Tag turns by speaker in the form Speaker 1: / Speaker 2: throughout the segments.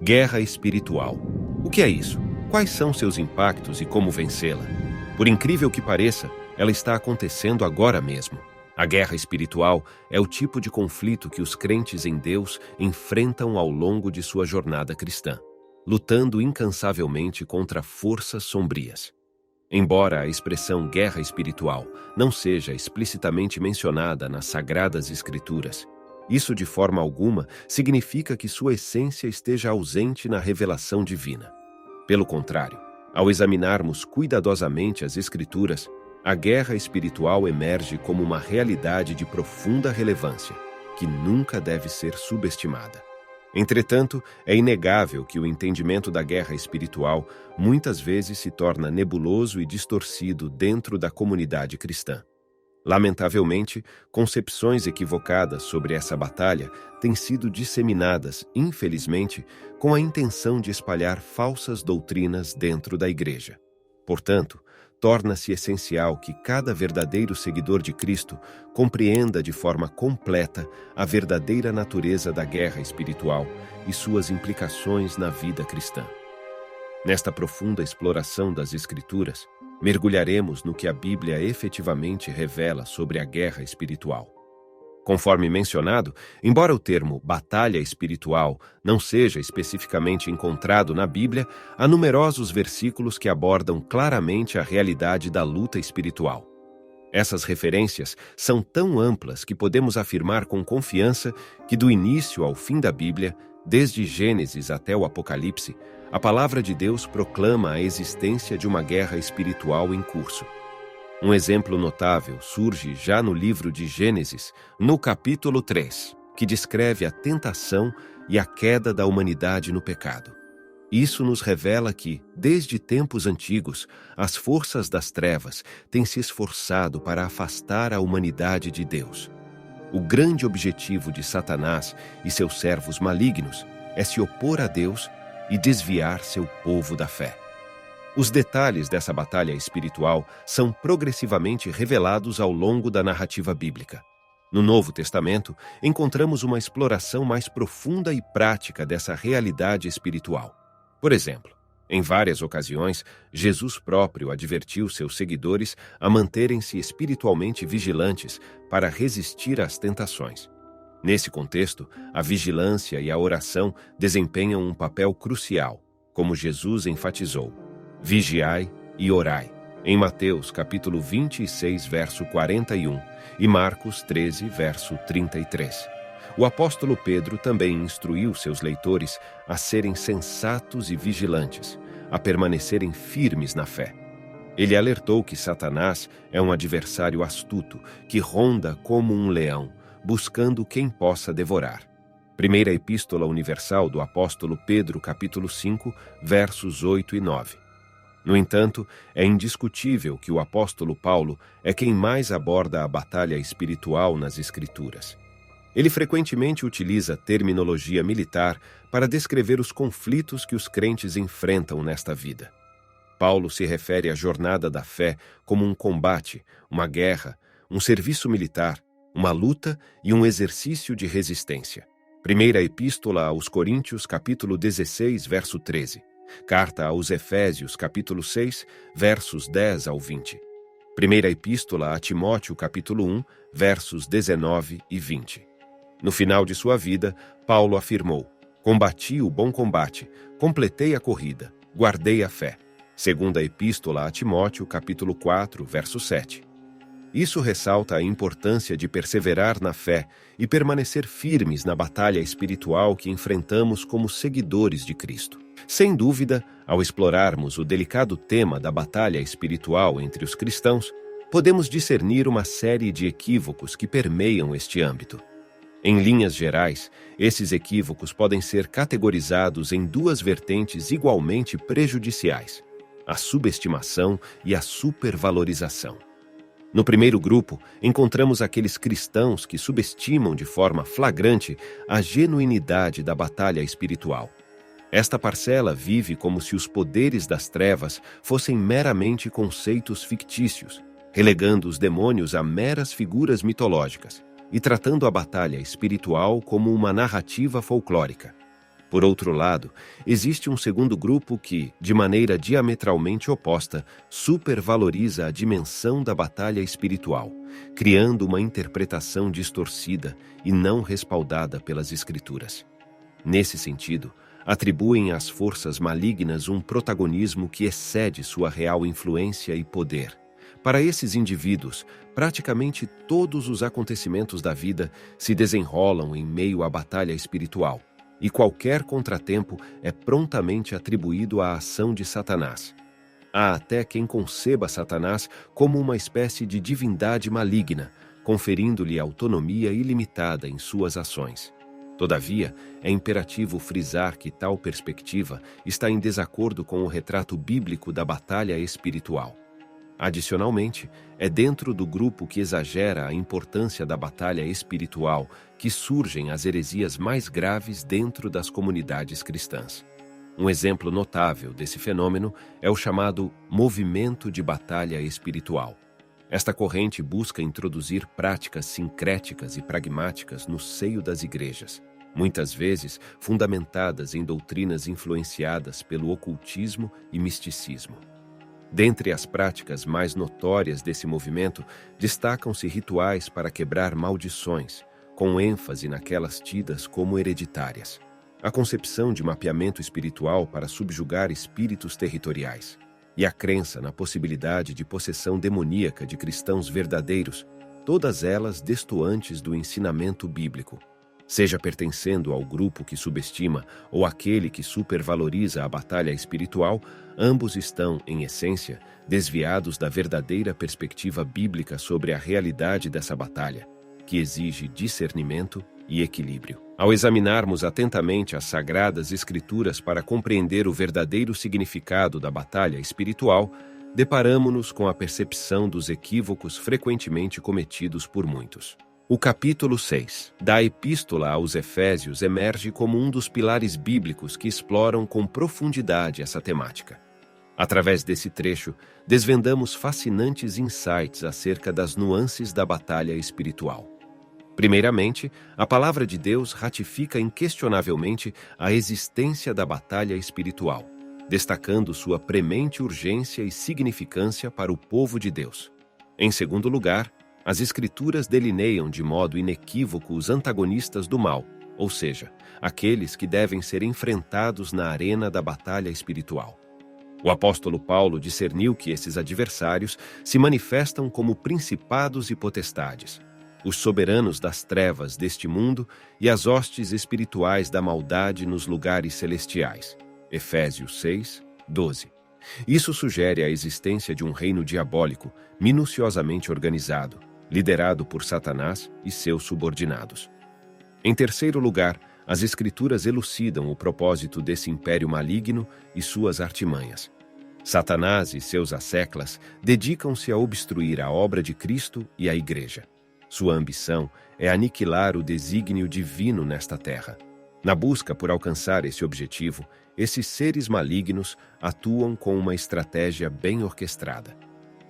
Speaker 1: Guerra espiritual. O que é isso? Quais são seus impactos e como vencê-la? Por incrível que pareça, ela está acontecendo agora mesmo. A guerra espiritual é o tipo de conflito que os crentes em Deus enfrentam ao longo de sua jornada cristã, lutando incansavelmente contra forças sombrias. Embora a expressão guerra espiritual não seja explicitamente mencionada nas Sagradas Escrituras, isso de forma alguma significa que sua essência esteja ausente na revelação divina. Pelo contrário, ao examinarmos cuidadosamente as Escrituras, a guerra espiritual emerge como uma realidade de profunda relevância, que nunca deve ser subestimada. Entretanto, é inegável que o entendimento da guerra espiritual muitas vezes se torna nebuloso e distorcido dentro da comunidade cristã. Lamentavelmente, concepções equivocadas sobre essa batalha têm sido disseminadas, infelizmente, com a intenção de espalhar falsas doutrinas dentro da Igreja. Portanto, torna-se essencial que cada verdadeiro seguidor de Cristo compreenda de forma completa a verdadeira natureza da guerra espiritual e suas implicações na vida cristã. Nesta profunda exploração das Escrituras, mergulharemos no que a Bíblia efetivamente revela sobre a guerra espiritual. Conforme mencionado, embora o termo batalha espiritual não seja especificamente encontrado na Bíblia, há numerosos versículos que abordam claramente a realidade da luta espiritual. Essas referências são tão amplas que podemos afirmar com confiança que do início ao fim da Bíblia, desde Gênesis até o Apocalipse, a palavra de Deus proclama a existência de uma guerra espiritual em curso. Um exemplo notável surge já no livro de Gênesis, no capítulo 3, que descreve a tentação e a queda da humanidade no pecado. Isso nos revela que, desde tempos antigos, as forças das trevas têm se esforçado para afastar a humanidade de Deus. O grande objetivo de Satanás e seus servos malignos é se opor a Deus e desviar seu povo da fé. Os detalhes dessa batalha espiritual são progressivamente revelados ao longo da narrativa bíblica. No Novo Testamento, encontramos uma exploração mais profunda e prática dessa realidade espiritual. Por exemplo, em várias ocasiões, Jesus próprio advertiu seus seguidores a manterem-se espiritualmente vigilantes para resistir às tentações. Nesse contexto, a vigilância e a oração desempenham um papel crucial, como Jesus enfatizou: vigiai e orai, em Mateus capítulo 26, verso 41 e Marcos 13, verso 33. O apóstolo Pedro também instruiu seus leitores a serem sensatos e vigilantes, a permanecerem firmes na fé. Ele alertou que Satanás é um adversário astuto que ronda como um leão, buscando quem possa devorar. Primeira Epístola Universal do apóstolo Pedro, capítulo 5, versos 8 e 9. No entanto, é indiscutível que o apóstolo Paulo é quem mais aborda a batalha espiritual nas Escrituras. Ele frequentemente utiliza terminologia militar para descrever os conflitos que os crentes enfrentam nesta vida. Paulo se refere à jornada da fé como um combate, uma guerra, um serviço militar, uma luta e um exercício de resistência. Primeira Epístola aos Coríntios, capítulo 16, verso 13. Carta aos Efésios, capítulo 6, versos 10 ao 20. Primeira Epístola a Timóteo, capítulo 1, versos 19 e 20. No final de sua vida, Paulo afirmou: combati o bom combate, completei a corrida, guardei a fé. Segunda Epístola a Timóteo, capítulo 4, verso 7. Isso ressalta a importância de perseverar na fé e permanecer firmes na batalha espiritual que enfrentamos como seguidores de Cristo. Sem dúvida, ao explorarmos o delicado tema da batalha espiritual entre os cristãos, podemos discernir uma série de equívocos que permeiam este âmbito. Em linhas gerais, esses equívocos podem ser categorizados em duas vertentes igualmente prejudiciais: a subestimação e a supervalorização. No primeiro grupo, encontramos aqueles cristãos que subestimam de forma flagrante a genuinidade da batalha espiritual. Esta parcela vive como se os poderes das trevas fossem meramente conceitos fictícios, relegando os demônios a meras figuras mitológicas e tratando a batalha espiritual como uma narrativa folclórica. Por outro lado, existe um segundo grupo que, de maneira diametralmente oposta, supervaloriza a dimensão da batalha espiritual, criando uma interpretação distorcida e não respaldada pelas Escrituras. Nesse sentido, atribuem às forças malignas um protagonismo que excede sua real influência e poder. Para esses indivíduos, praticamente todos os acontecimentos da vida se desenrolam em meio à batalha espiritual, e qualquer contratempo é prontamente atribuído à ação de Satanás. Há até quem conceba Satanás como uma espécie de divindade maligna, conferindo-lhe autonomia ilimitada em suas ações. Todavia, é imperativo frisar que tal perspectiva está em desacordo com o retrato bíblico da batalha espiritual. Adicionalmente, é dentro do grupo que exagera a importância da batalha espiritual que surgem as heresias mais graves dentro das comunidades cristãs. Um exemplo notável desse fenômeno é o chamado movimento de batalha espiritual. Esta corrente busca introduzir práticas sincréticas e pragmáticas no seio das igrejas, muitas vezes fundamentadas em doutrinas influenciadas pelo ocultismo e misticismo. Dentre as práticas mais notórias desse movimento, destacam-se rituais para quebrar maldições, com ênfase naquelas tidas como hereditárias. A concepção de mapeamento espiritual para subjugar espíritos territoriais e a crença na possibilidade de possessão demoníaca de cristãos verdadeiros, todas elas destoantes do ensinamento bíblico. Seja pertencendo ao grupo que subestima ou aquele que supervaloriza a batalha espiritual, ambos estão, em essência, desviados da verdadeira perspectiva bíblica sobre a realidade dessa batalha, que exige discernimento e equilíbrio. Ao examinarmos atentamente as Sagradas Escrituras para compreender o verdadeiro significado da batalha espiritual, deparamo-nos com a percepção dos equívocos frequentemente cometidos por muitos. O capítulo 6 da Epístola aos Efésios emerge como um dos pilares bíblicos que exploram com profundidade essa temática. Através desse trecho, desvendamos fascinantes insights acerca das nuances da batalha espiritual. Primeiramente, a palavra de Deus ratifica inquestionavelmente a existência da batalha espiritual, destacando sua premente urgência e significância para o povo de Deus. Em segundo lugar, as Escrituras delineiam de modo inequívoco os antagonistas do mal, ou seja, aqueles que devem ser enfrentados na arena da batalha espiritual. O apóstolo Paulo discerniu que esses adversários se manifestam como principados e potestades, os soberanos das trevas deste mundo e as hostes espirituais da maldade nos lugares celestiais. Efésios 6, 12. Isso sugere a existência de um reino diabólico, minuciosamente organizado, liderado por Satanás e seus subordinados. Em terceiro lugar, as Escrituras elucidam o propósito desse império maligno e suas artimanhas. Satanás e seus asseclas dedicam-se a obstruir a obra de Cristo e a Igreja. Sua ambição é aniquilar o desígnio divino nesta terra. Na busca por alcançar esse objetivo, esses seres malignos atuam com uma estratégia bem orquestrada.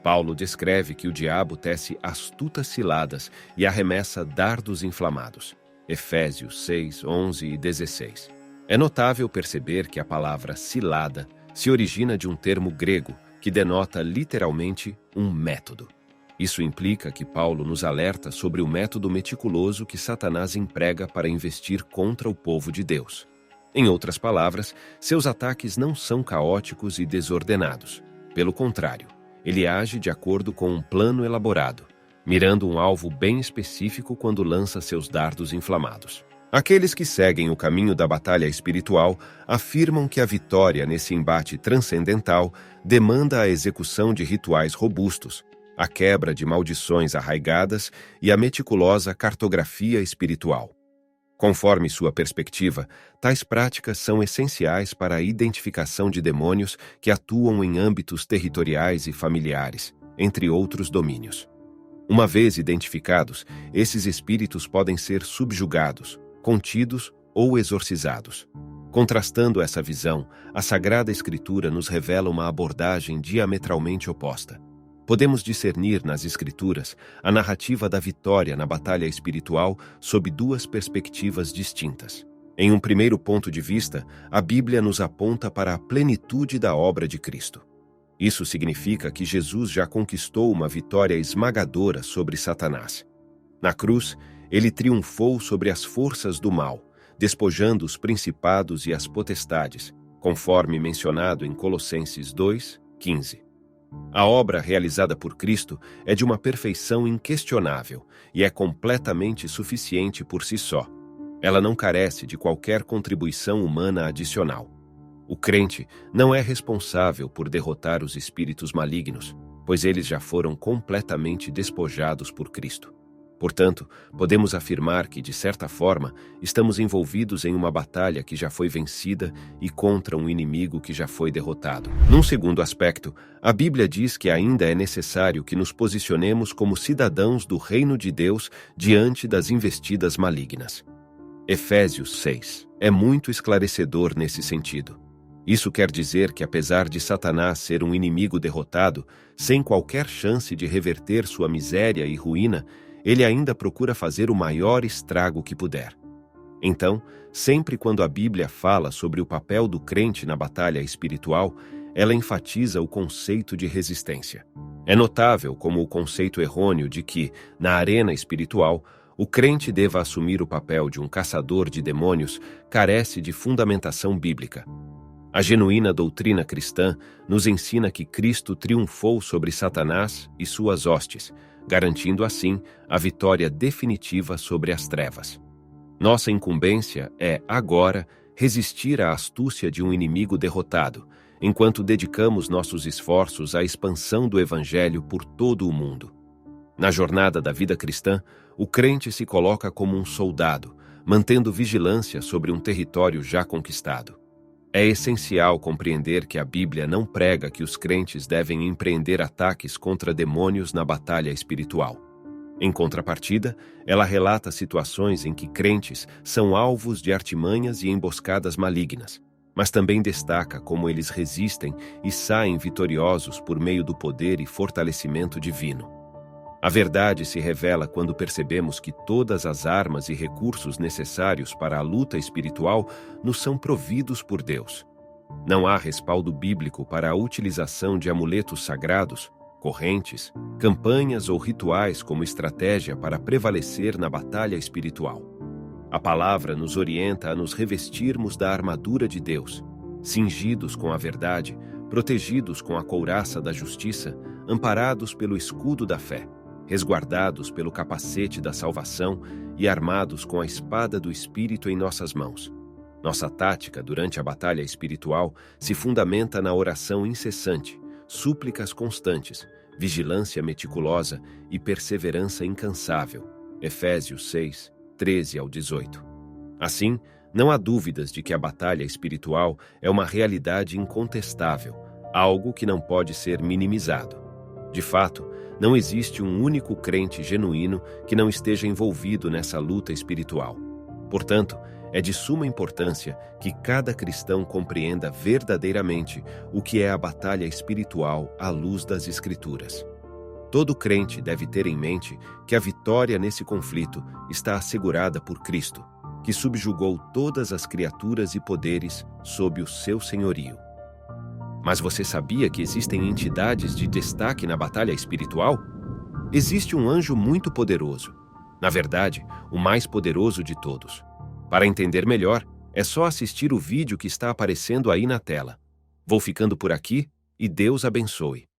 Speaker 1: Paulo descreve que o diabo tece astutas ciladas e arremessa dardos inflamados. Efésios 6, 11 e 16. É notável perceber que a palavra cilada se origina de um termo grego que denota literalmente um método. Isso implica que Paulo nos alerta sobre o método meticuloso que Satanás emprega para investir contra o povo de Deus. Em outras palavras, seus ataques não são caóticos e desordenados. Pelo contrário, ele age de acordo com um plano elaborado, mirando um alvo bem específico quando lança seus dardos inflamados. Aqueles que seguem o caminho da batalha espiritual afirmam que a vitória nesse embate transcendental demanda a execução de rituais robustos, a quebra de maldições arraigadas e a meticulosa cartografia espiritual. Conforme sua perspectiva, tais práticas são essenciais para a identificação de demônios que atuam em âmbitos territoriais e familiares, entre outros domínios. Uma vez identificados, esses espíritos podem ser subjugados, contidos ou exorcizados. Contrastando essa visão, a Sagrada Escritura nos revela uma abordagem diametralmente oposta. Podemos discernir nas Escrituras a narrativa da vitória na batalha espiritual sob duas perspectivas distintas. Em um primeiro ponto de vista, a Bíblia nos aponta para a plenitude da obra de Cristo. Isso significa que Jesus já conquistou uma vitória esmagadora sobre Satanás. Na cruz, ele triunfou sobre as forças do mal, despojando os principados e as potestades, conforme mencionado em Colossenses 2:15. A obra realizada por Cristo é de uma perfeição inquestionável e é completamente suficiente por si só. Ela não carece de qualquer contribuição humana adicional. O crente não é responsável por derrotar os espíritos malignos, pois eles já foram completamente despojados por Cristo. Portanto, podemos afirmar que, de certa forma, estamos envolvidos em uma batalha que já foi vencida e contra um inimigo que já foi derrotado. Num segundo aspecto, a Bíblia diz que ainda é necessário que nos posicionemos como cidadãos do reino de Deus diante das investidas malignas. Efésios 6 é muito esclarecedor nesse sentido. Isso quer dizer que, apesar de Satanás ser um inimigo derrotado, sem qualquer chance de reverter sua miséria e ruína, ele ainda procura fazer o maior estrago que puder. Então, sempre quando a Bíblia fala sobre o papel do crente na batalha espiritual, ela enfatiza o conceito de resistência. É notável como o conceito errôneo de que, na arena espiritual, o crente deva assumir o papel de um caçador de demônios carece de fundamentação bíblica. A genuína doutrina cristã nos ensina que Cristo triunfou sobre Satanás e suas hostes, garantindo assim a vitória definitiva sobre as trevas. Nossa incumbência é, agora, resistir à astúcia de um inimigo derrotado, enquanto dedicamos nossos esforços à expansão do Evangelho por todo o mundo. Na jornada da vida cristã, o crente se coloca como um soldado, mantendo vigilância sobre um território já conquistado. É essencial compreender que a Bíblia não prega que os crentes devem empreender ataques contra demônios na batalha espiritual. Em contrapartida, ela relata situações em que crentes são alvos de artimanhas e emboscadas malignas, mas também destaca como eles resistem e saem vitoriosos por meio do poder e fortalecimento divino. A verdade se revela quando percebemos que todas as armas e recursos necessários para a luta espiritual nos são providos por Deus. Não há respaldo bíblico para a utilização de amuletos sagrados, correntes, campanhas ou rituais como estratégia para prevalecer na batalha espiritual. A palavra nos orienta a nos revestirmos da armadura de Deus, cingidos com a verdade, protegidos com a couraça da justiça, amparados pelo escudo da fé, resguardados pelo capacete da salvação e armados com a espada do Espírito em nossas mãos. Nossa tática durante a batalha espiritual se fundamenta na oração incessante, súplicas constantes, vigilância meticulosa e perseverança incansável. Efésios 6, 13 ao 18. Assim, não há dúvidas de que a batalha espiritual é uma realidade incontestável, algo que não pode ser minimizado. De fato, não existe um único crente genuíno que não esteja envolvido nessa luta espiritual. Portanto, é de suma importância que cada cristão compreenda verdadeiramente o que é a batalha espiritual à luz das Escrituras. Todo crente deve ter em mente que a vitória nesse conflito está assegurada por Cristo, que subjugou todas as criaturas e poderes sob o seu senhorio. Mas você sabia que existem entidades de destaque na batalha espiritual? Existe um anjo muito poderoso. Na verdade, o mais poderoso de todos. Para entender melhor, é só assistir o vídeo que está aparecendo aí na tela. Vou ficando por aqui e Deus abençoe.